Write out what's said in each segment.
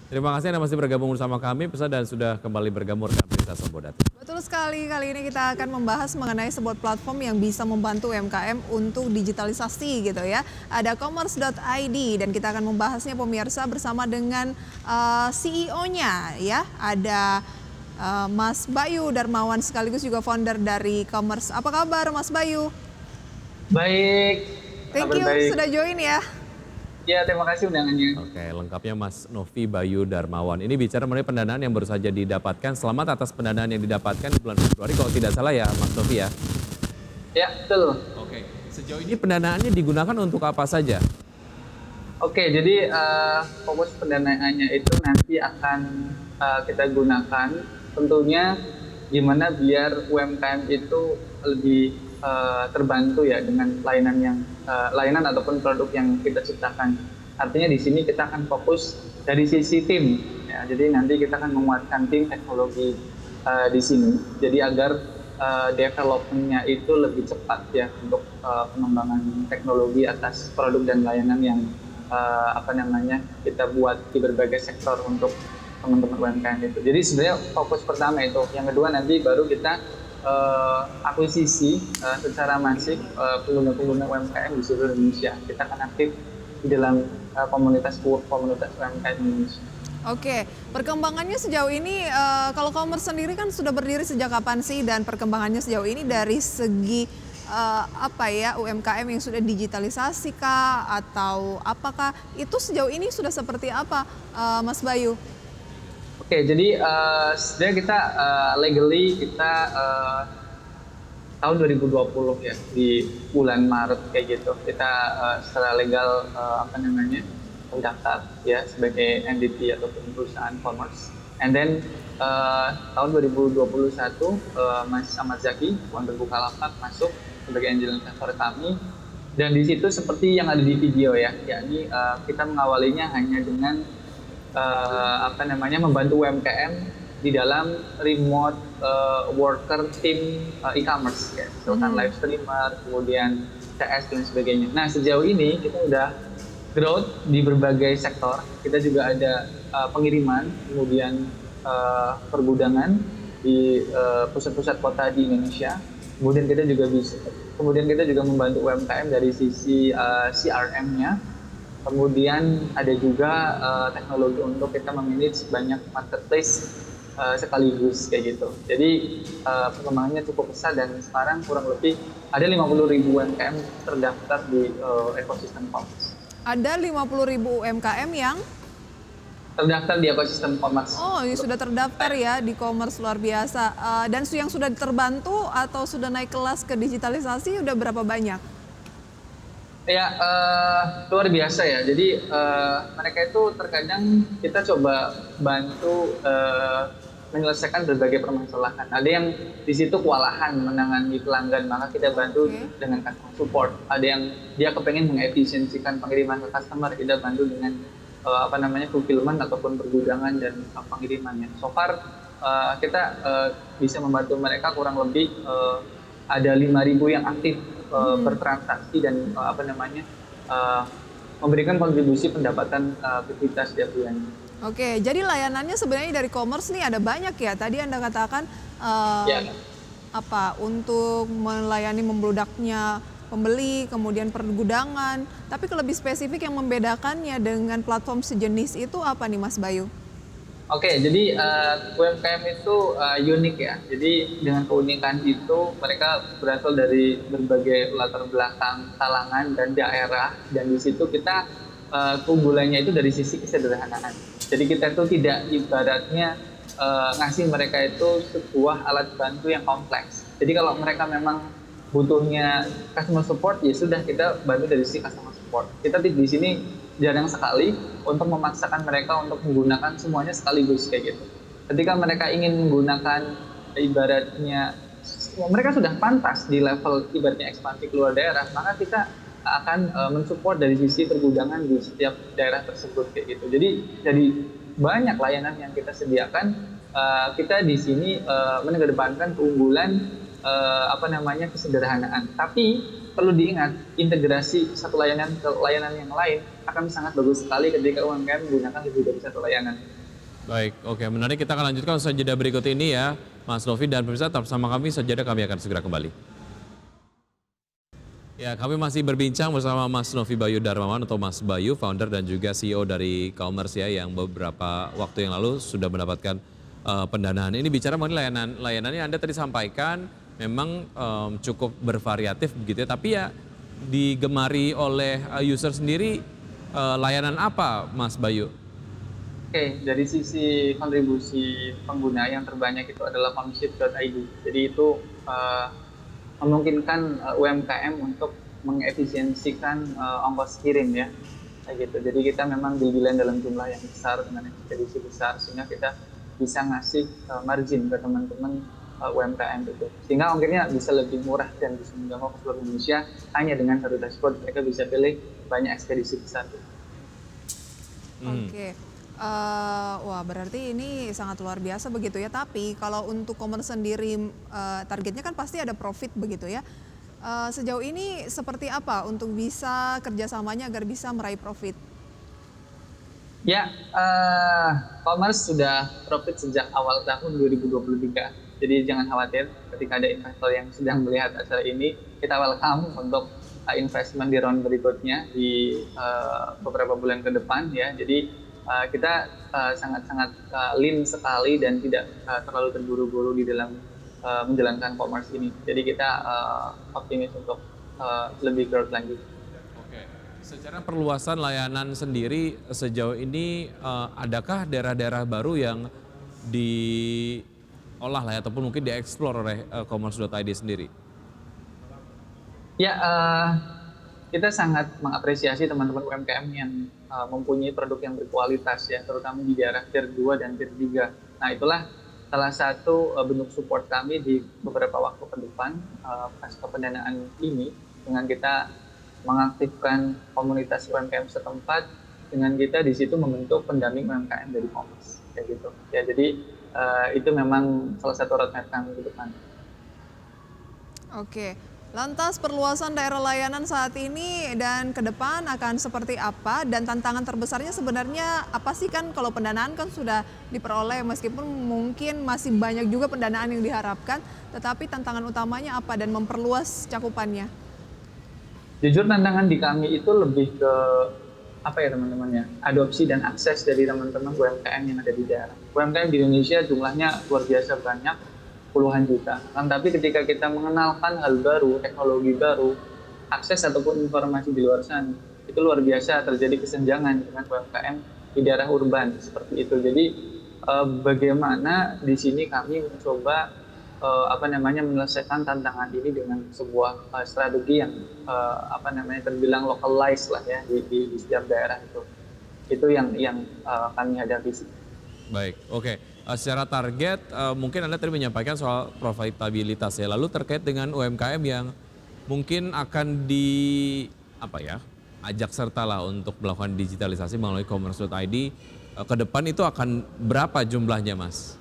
Terima kasih Anda masih bergabung bersama kami, pesan dan sudah kembali bergabung dengan Berita Sembodat. Betul sekali, kali ini kita akan membahas mengenai sebuah platform yang bisa membantu UMKM untuk digitalisasi gitu ya. Ada commerce.id dan kita akan membahasnya pemirsa bersama dengan CEO-nya ya. Ada Mas Bayu Darmawan sekaligus juga founder dari Commerce. Apa kabar Mas Bayu? Baik, Thank kabar you baik. sudah join ya. Ya, terima kasih undangannya. Oke, lengkapnya Mas Novi Bayu Darmawan. Ini bicara mengenai pendanaan yang baru saja didapatkan. Selamat atas pendanaan yang didapatkan di bulan Februari, kalau tidak salah ya Mas Novi ya. Ya, betul. Oke, sejauh ini pendanaannya digunakan untuk apa saja? Oke, jadi fokus pendanaannya itu nanti akan kita gunakan tentunya gimana biar UMKM itu lebih terbantu ya dengan layanan ataupun produk yang kita ciptakan. Artinya di sini kita akan fokus dari sisi tim, ya. Jadi nanti kita akan menguatkan tim teknologi di sini. Jadi agar development-nya itu lebih cepat ya untuk pengembangan teknologi atas produk dan layanan yang kita buat di berbagai sektor untuk teman-teman UMKM itu. Jadi sebenarnya fokus pertama itu. Yang kedua nanti baru kita akuisisi secara masif pengguna-pengguna UMKM di seluruh Indonesia. Kita akan aktif di dalam komunitas UMKM Indonesia. Oke, perkembangannya sejauh ini kalau commerce sendiri kan sudah berdiri sejak kapan sih, dan perkembangannya sejauh ini dari segi UMKM yang sudah digitalisasi kah atau apakah itu sejauh ini sudah seperti apa Mas Bayu? Oke, jadi sebenarnya kita legally kita tahun 2020 ya, di bulan Maret kayak gitu kita secara legal mendaftar ya sebagai entity ataupun perusahaan commerce. And then tahun 2021 Mas Ahmad Zaki, founder Bukalapak, masuk sebagai angel investor kami. Dan di situ seperti yang ada di video ya, yakni kita mengawalinya hanya dengan membantu UMKM di dalam remote worker team e-commerce ya, misalkan live streamer, kemudian CS dan sebagainya. Nah, sejauh ini kita udah growth di berbagai sektor. Kita juga ada pengiriman, kemudian pergudangan di pusat-pusat kota di Indonesia. Kemudian kita juga membantu UMKM dari sisi CRM-nya. Kemudian ada juga teknologi untuk kita memanage banyak marketplace sekaligus kayak gitu. Jadi perkembangannya cukup besar dan sekarang kurang lebih ada 50.000 UMKM terdaftar di ekosistem commerce. Ada 50.000 UMKM yang Terdaftar di ekosistem commerce. Oh, ini sudah terdaftar ya di commerce, luar biasa. Dan yang sudah terbantu atau sudah naik kelas ke digitalisasi udah berapa banyak? Ya, luar biasa ya. Jadi mereka itu terkadang kita coba bantu menyelesaikan berbagai permasalahan. Ada yang di situ kewalahan menangani pelanggan, maka kita bantu dengan customer support. Ada yang dia kepengen mengefisiensikan pengiriman ke customer, kita bantu dengan fulfillment ataupun pergudangan dan pengirimannya. So far kita bisa membantu mereka kurang lebih ada 5.000 yang aktif bertransaksi dan memberikan kontribusi pendapatan ke kita setiap bulan. Oke, jadi layanannya sebenarnya dari commerce nih ada banyak ya. Tadi Anda katakan untuk melayani membludaknya pembeli, kemudian pergudangan. Tapi lebih spesifik yang membedakannya dengan platform sejenis itu apa nih Mas Bayu? Oke, jadi UMKM itu unik ya. Jadi dengan keunikan itu mereka berasal dari berbagai latar belakang, kalangan dan daerah. Dan di situ kita keunggulannya itu dari sisi kesederhanaan. Jadi kita itu tidak ibaratnya ngasih mereka itu sebuah alat bantu yang kompleks. Jadi kalau mereka memang butuhnya customer support, ya sudah kita bantu dari sisi customer support. Kita di sini jarang sekali untuk memaksakan mereka untuk menggunakan semuanya sekaligus kayak gitu. Ketika mereka ingin menggunakan ibaratnya, mereka sudah pantas di level ibaratnya ekspansi keluar daerah, maka kita akan mensupport dari sisi pergudangan di setiap daerah tersebut kayak gitu. Jadi banyak layanan yang kita sediakan. Kita di sini mengedepankan keunggulan kesederhanaan. Tapi perlu diingat, integrasi satu layanan ke layanan yang lain akan sangat bagus sekali ketika UMKM menggunakan lebih dari satu layanan. Baik, oke, menarik. Kita akan lanjutkan usaha jeda berikut ini ya, Mas Novi, dan pemirsa tetap bersama kami. Saja kami akan segera kembali. Ya, kami masih berbincang bersama Mas Novi Bayu Darmawan atau Mas Bayu, founder dan juga CEO dari Commerce ya, yang beberapa waktu yang lalu sudah mendapatkan pendanaan. Ini bicara mengenai layanannya Anda tadi sampaikan memang cukup bervariatif begitu ya, tapi ya digemari oleh user sendiri layanan apa, Mas Bayu? Oke, dari sisi kontribusi pengguna yang terbanyak itu adalah commerce.id. Jadi itu memungkinkan UMKM untuk mengefisiensikan ongkos kirim ya, kayak gitu. Jadi kita memang deal-dealan dalam jumlah yang besar dengan ekspedisi besar, sehingga kita bisa ngasih margin ke teman-teman UMKM itu, sehingga ongkirnya bisa lebih murah dan bisa menjangkau ke seluruh Indonesia hanya dengan satu dashboard. Mereka bisa pilih banyak ekspedisi besar. Oke. Wah, berarti ini sangat luar biasa begitu ya. Tapi kalau untuk commerce sendiri targetnya kan pasti ada profit begitu ya. Sejauh ini seperti apa untuk bisa kerjasamanya agar bisa meraih profit? Ya, Commerce sudah profit sejak awal tahun 2023. Jadi jangan khawatir ketika ada investor yang sedang melihat acara ini, kita welcome untuk investment di round berikutnya di beberapa bulan ke depan ya. Jadi kita sangat-sangat lean sekali dan tidak terlalu terburu-buru di dalam menjalankan Commerce ini. Jadi kita optimis untuk lebih growth lagi. Oke, secara perluasan layanan sendiri sejauh ini adakah daerah-daerah baru yang diolah lah ya, ataupun mungkin dieksplor oleh commerce.id sendiri? Ya, kita sangat mengapresiasi teman-teman UMKM yang mempunyai produk yang berkualitas ya, terutama di daerah Tier 2 dan Tier 3. Nah, itulah salah satu bentuk support kami di beberapa waktu ke depan pasca pendanaan ini, dengan kita mengaktifkan komunitas UMKM setempat, dengan kita di situ membentuk pendamping UMKM dari Commerce kayak gitu. Ya, jadi itu memang salah satu roadmap kami ke depan. Oke. Lantas perluasan daerah layanan saat ini dan ke depan akan seperti apa, dan tantangan terbesarnya sebenarnya apa sih? Kan kalau pendanaan kan sudah diperoleh, meskipun mungkin masih banyak juga pendanaan yang diharapkan, tetapi tantangan utamanya apa dan memperluas cakupannya? Jujur tantangan di kami itu lebih ke apa ya teman-teman ya, adopsi dan akses dari teman-teman UMKM yang ada di daerah. UMKM di Indonesia jumlahnya luar biasa banyak, puluhan juta. Tapi ketika kita mengenalkan hal baru, teknologi baru, akses ataupun informasi di luar sana, itu luar biasa terjadi kesenjangan dengan UMKM di daerah urban seperti itu. Jadi bagaimana di sini kami mencoba menyelesaikan tantangan ini dengan sebuah strategi yang terbilang localized lah ya di setiap daerah itu. Itu yang kami hadapi sih. Baik, oke. Secara target mungkin Anda tadi menyampaikan soal profitabilitas ya. Lalu terkait dengan UMKM yang mungkin akan ajak serta lah untuk melakukan digitalisasi melalui commerce.id, ke depan itu akan berapa jumlahnya, Mas?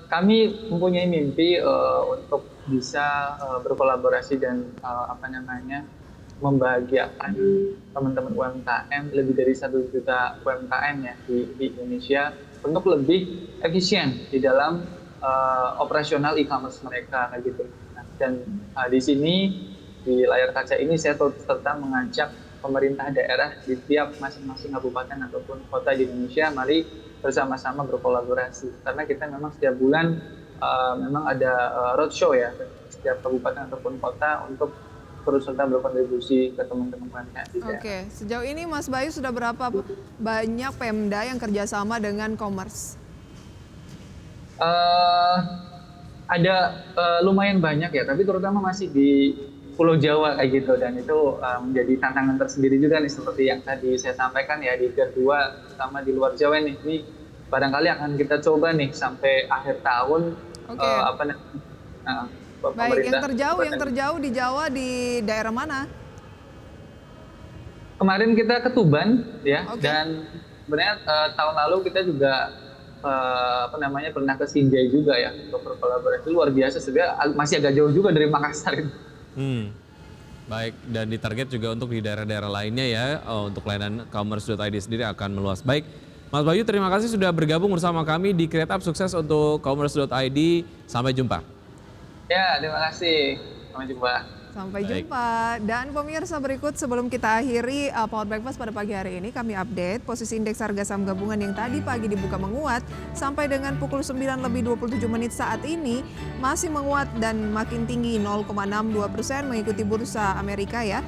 Kami mempunyai mimpi untuk bisa berkolaborasi dan membahagiakan teman-teman UMKM, lebih dari 1 juta UMKM ya di Indonesia, untuk lebih efisien di dalam operasional e-commerce mereka kayak gitu. Dan di sini di layar kaca ini saya serta mengajak pemerintah daerah di tiap masing-masing kabupaten ataupun kota di Indonesia, mari bersama-sama berkolaborasi, karena kita memang setiap bulan memang ada roadshow ya setiap kabupaten ataupun kota untuk terus serta berkontribusi ke teman-teman UMKM. Oke, sejauh ini Mas Bayu sudah berapa banyak Pemda yang kerjasama dengan Commerce? Ada lumayan banyak ya, tapi terutama masih di Pulau Jawa kayak gitu, dan itu menjadi tantangan tersendiri juga nih, seperti yang tadi saya sampaikan ya, di Tier 2 terutama di luar Jawa nih. Ini barangkali akan kita coba nih sampai akhir tahun. Oke. Baik, yang terjauh di Jawa di daerah mana? Kemarin kita ke Tuban ya, Oke. dan sebenarnya tahun lalu kita juga pernah ke Sinjai juga ya untuk berkolaborasi luar biasa sebenarnya, masih agak jauh juga dari Makassar ini. Baik, dan ditarget juga untuk di daerah-daerah lainnya ya, untuk layanan commerce.id sendiri akan meluas. Baik, Mas Bayu terima kasih sudah bergabung bersama kami di Create Up, sukses untuk commerce.id, sampai jumpa. Ya, terima kasih, sampai jumpa. Sampai Baik. jumpa. Dan pemirsa, berikut sebelum kita akhiri Power Breakfast pada pagi hari ini, kami update posisi indeks harga saham gabungan yang tadi pagi dibuka menguat sampai dengan pukul 9:27 saat ini masih menguat dan makin tinggi 0,62% mengikuti bursa Amerika ya.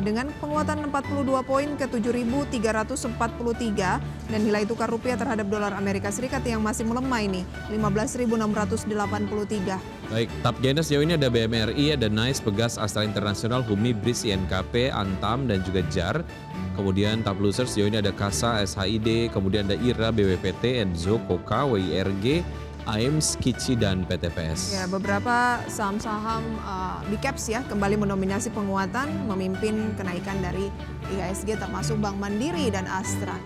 Dengan penguatan 42 poin ke 7.343 dan nilai tukar rupiah terhadap dolar Amerika Serikat yang masih melemah ini 15.683. Baik, top gainer sejauh ini ada BMRI, ada NICE, Pegas, Astra Internasional, Humi, BRIS, INKP, Antam, dan juga JAR. Kemudian top loser sejauh ini ada KASA, SHID, kemudian ada IRA, BWPT, Enzo, KOKA, WIRG, AIMS, KICI, dan PTPS. Ya, beberapa saham-saham big caps ya kembali mendominasi penguatan, memimpin kenaikan dari IHSG termasuk Bank Mandiri dan Astra.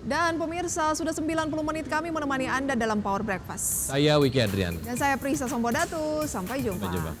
Dan pemirsa, sudah 90 menit kami menemani Anda dalam Power Breakfast. Saya Wiki Adrian. Dan saya Prisa Sombodatu, sampai jumpa. Sampai jumpa.